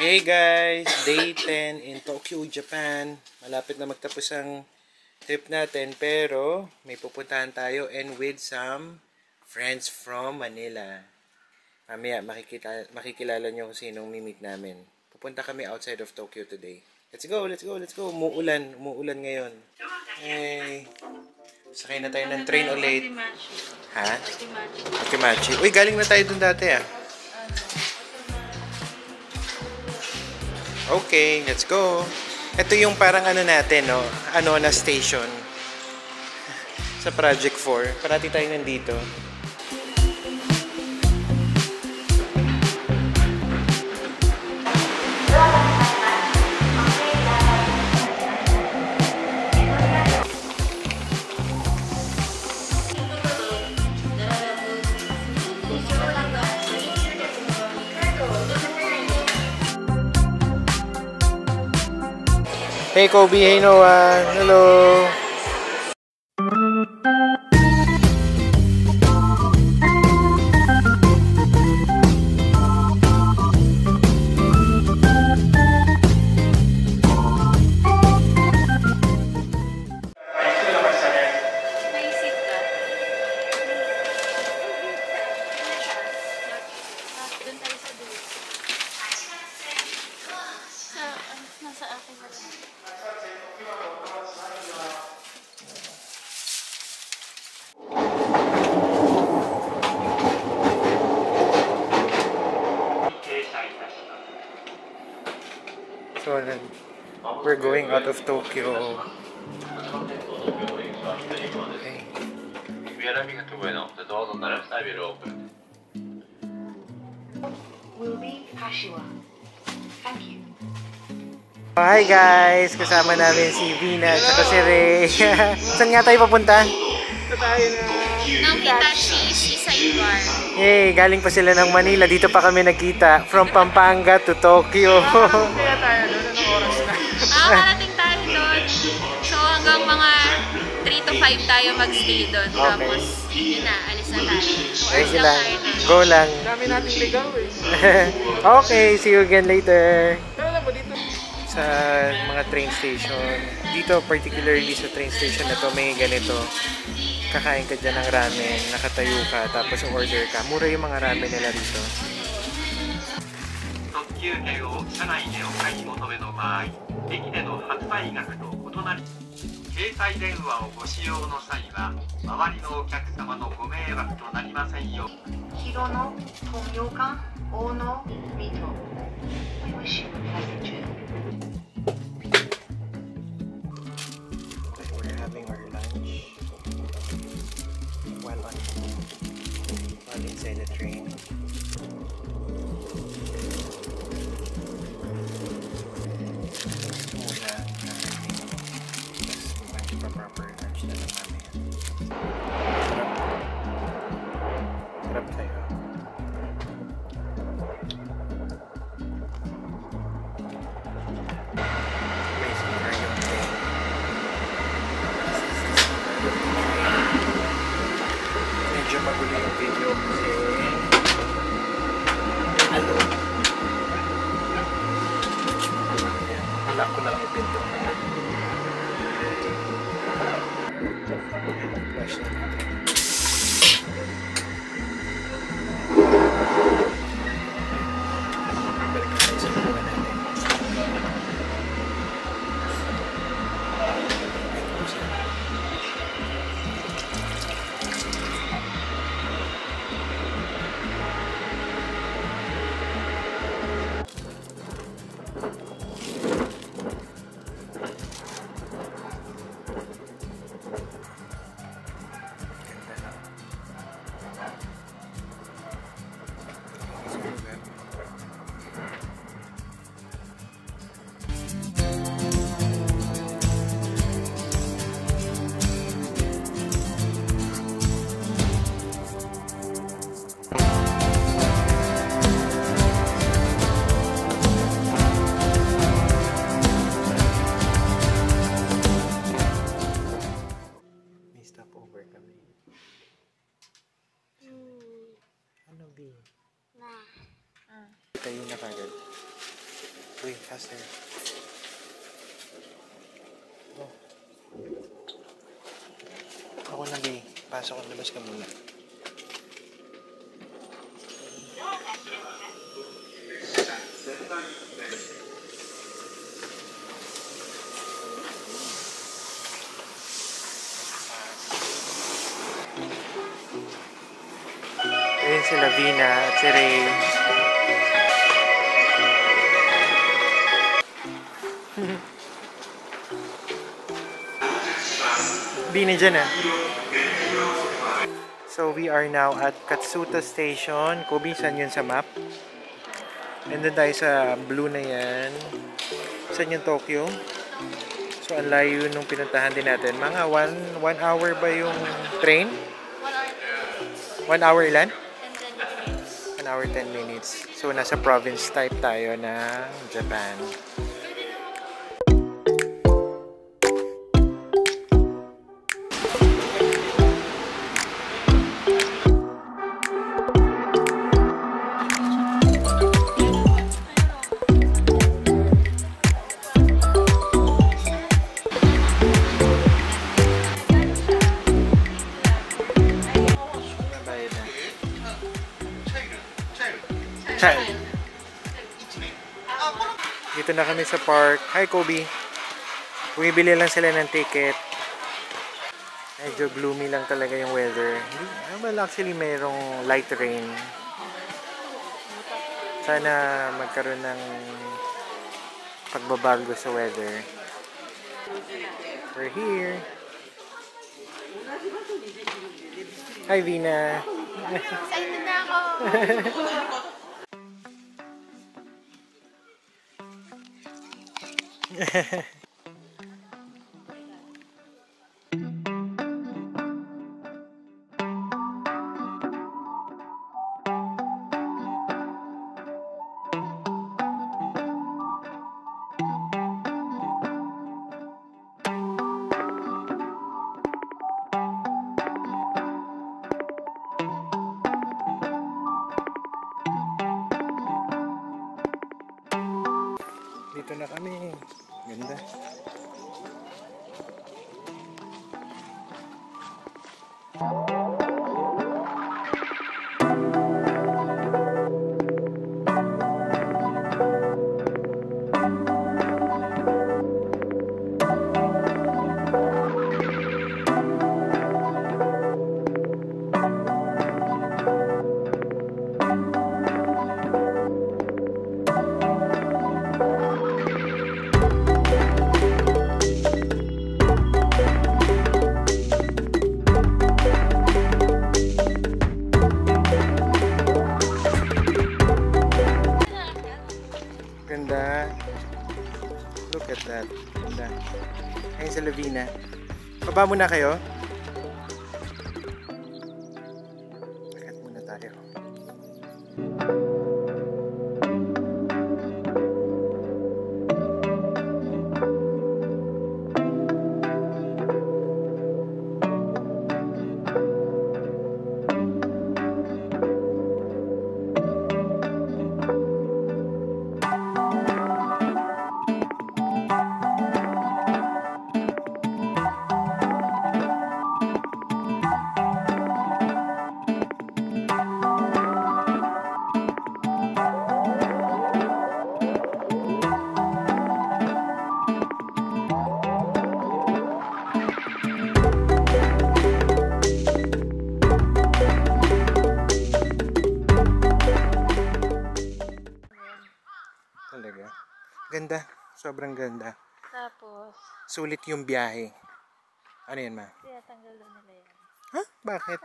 Hey guys! Day 10 in Tokyo, Japan. Malapit na magtapos ang trip natin pero may pupuntahan tayo and with some friends from Manila. Mamaya makikilala nyo kung sinong mimit namin. Pupunta kami outside of Tokyo today. Let's go! Let's go! Let's go! Umuulan ngayon. Hey! Sakay na tayo ng train ulit. Ha? Okimachi. Uy, galing na tayo dun dati ah. Okay, let's go. Ito yung parang ano natin, no? Ano na station. Sa Project 4. Parati tayo nandito. Hey Kobe, hey Noah, hello! So we're going out of Tokyo. Okay. Will be Kashiwa. Thank you. Hi guys! Kasama namin si Vina at si Ray. Saan nga tayo papunta? Nang Hitachi Sidebar. Yay! Galing pa sila ng Manila. Dito pa kami nagkita. From Pampanga to Tokyo. Karating tayo doon. So hanggang mga 3 to 5 tayo mag-stay doon. Okay. Tapos yun na, alis na tayo. Ayos lang. Go lang. Dami nating ligaw eh. Okay, see you again later. Sa mga train station. Dito, particularly sa train station na to, may ganito. Kakain ka dyan ng ramen, nakatayo ka, tapos order ka. Mura yung mga ramen nila dito. 特急券を車内でお買い求めの場合、駅での発売額と異なり、携帯電話をご使用の際は、周りのお客様のご迷惑となりませんよう。 Hirono, Tomyoka, Ono, Mito. We wish you a pleasant trip. We're having our lunch while inside the train. Muna tapos proper lunch na lang namin. Sarap tayo. May speaker yung train. Medyo magulo yung video kasi wala ko lang yung pinto. Flash na natin. Balik na tayo sa buwan natin. Uy, faster. Oh. Ako na, Bey. Pasok ko, labas ka muna. Ayun si Lavina at si Ray. Bini dyan ah. So we are now at Katsuta Station. Kobe, saan yun sa map? And then tayo sa blue na yan. Saan yung Tokyo? So ang layo nung pinuntahan din natin. Mga 1 hour ba yung train? 1 hour ilan? 1 hour 10 minutes. So nasa province type tayo ng Japan. Child. Dito na kami sa park. Hi, Kobe. Bumibili lang sila ng ticket. Medyo gloomy lang talaga yung weather. Well, actually, mayroong light rain. Sana magkaroon ng pagbabago sa weather. We're here. Hi, Vina. Excited na ako! Dito na kami. Ganda. Ganda. Look at that. Ganda. Ayun sa Lavina. Baba muna kayo. Akat muna tayo. Talaga. Ganda. Sobrang ganda. Tapos, Sulit yung biyahe. Ano yan, ma? tinatanggal daw nila yan. Ha? Bakit?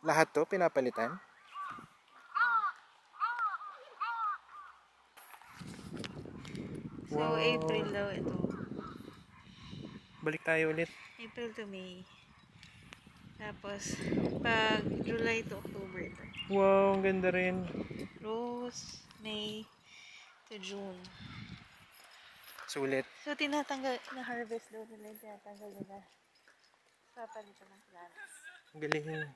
Lahat to pinapalitan? So, April daw ito. Balik tayo ulit. April to May. Tapos, pag July to October ito. Wow, ang ganda rin. Rose, May to June. Sulit. So, tinatanggal, na-harvest daw nila, tinatanggal nila. Papalitan ng plants. Ang galing.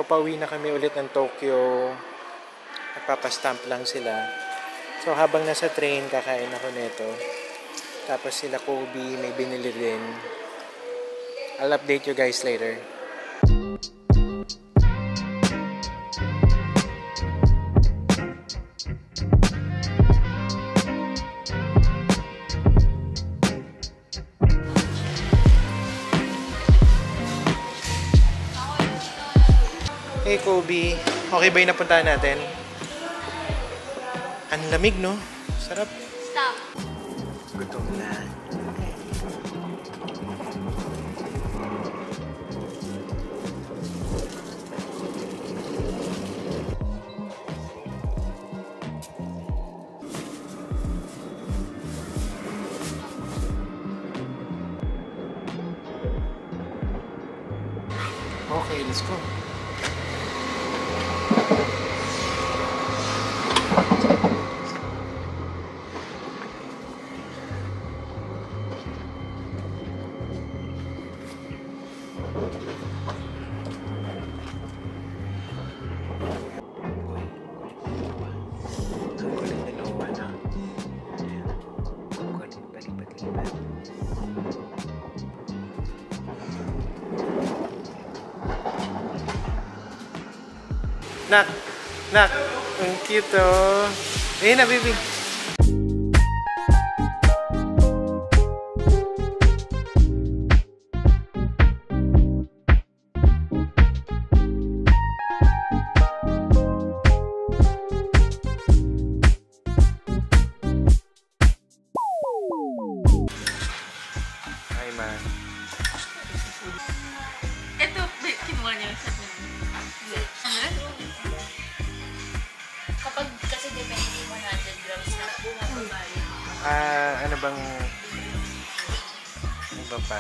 pauwi na kami ulit ng Tokyo. Nagpapastamp lang sila. So habang nasa train, kakain ako nito. Tapos sila Kobe, may binili din. I'll update you guys later. Hey Kobe, okay ba yung napuntahan natin? Ang lamig, no? Sarap. Stop. Gutom na. Okay, let's go. Nak, nak, ang cute oh. Eh na, baby. Hi, ma. Ito, kinuha niya sa Kapag kasi depende 100 grams na bumababa yun. Ano bang... Ano ba pa?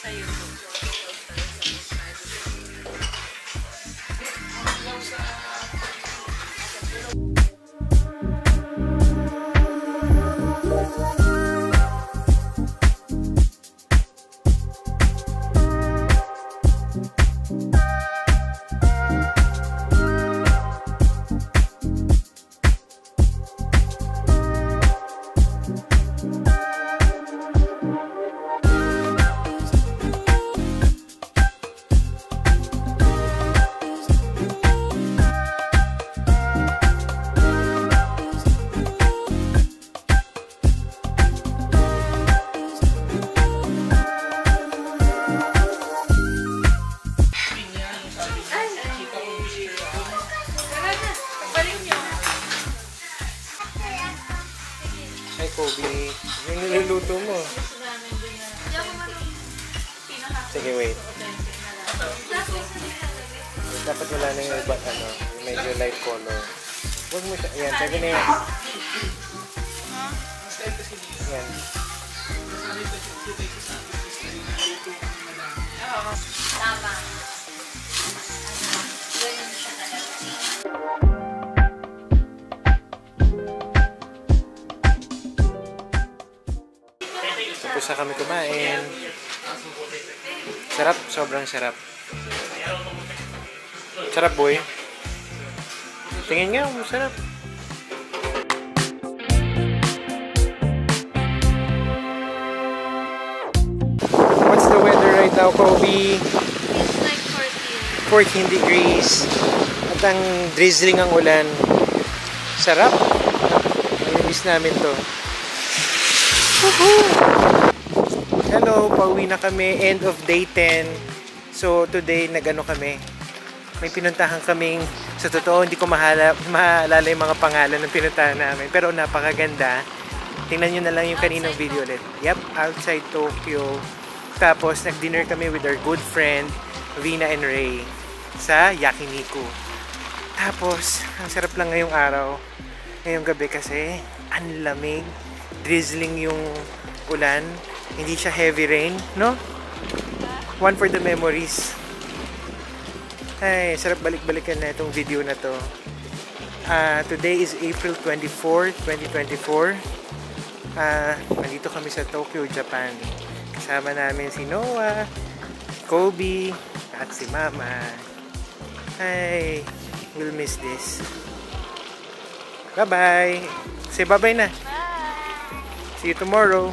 sa'yo. Hi, Kobe. Yung niluluto mo. Sige, wait. Dapat wala na yung iba, ano, yung medyo light color. Huwag mo siya. Ayan, sabi na yan. Ayan. Tama. Ganun siya talaga. Tapos na kami kumain. Sarap, sobrang sarap. Sarap, boy. Tingin nga, sarap. What's the weather right now, Kobe? It's like 14. 14 degrees. At ang drizzling ang ulan. Sarap. Namiss namin to. Woohoo! Hello, pauwi na kami. End of day 10. So, today, nag-ano kami. May pinuntahan kaming, sa totoo, hindi ko maalala yung mga pangalan ng pinuntahan namin. Pero napakaganda. Tingnan nyo na lang yung kaninang video ulit. Yep, outside Tokyo. Tapos, nag-dinner kami with our good friend, Vina and Ray, sa Yakiniku. Tapos, ang sarap lang ngayong araw. Ngayong gabi kasi, ang lamig. Drizzling yung ulan. Hindi siya heavy rain, no? One for the memories. Ay, sarap balik-balikan na itong video na to. Today is April 24, 2024. Nandito kami sa Tokyo, Japan. Kasama namin si Noah, Kobe, at si Mama. Hi! We'll miss this. Bye-bye! Say bye-bye na! See you tomorrow!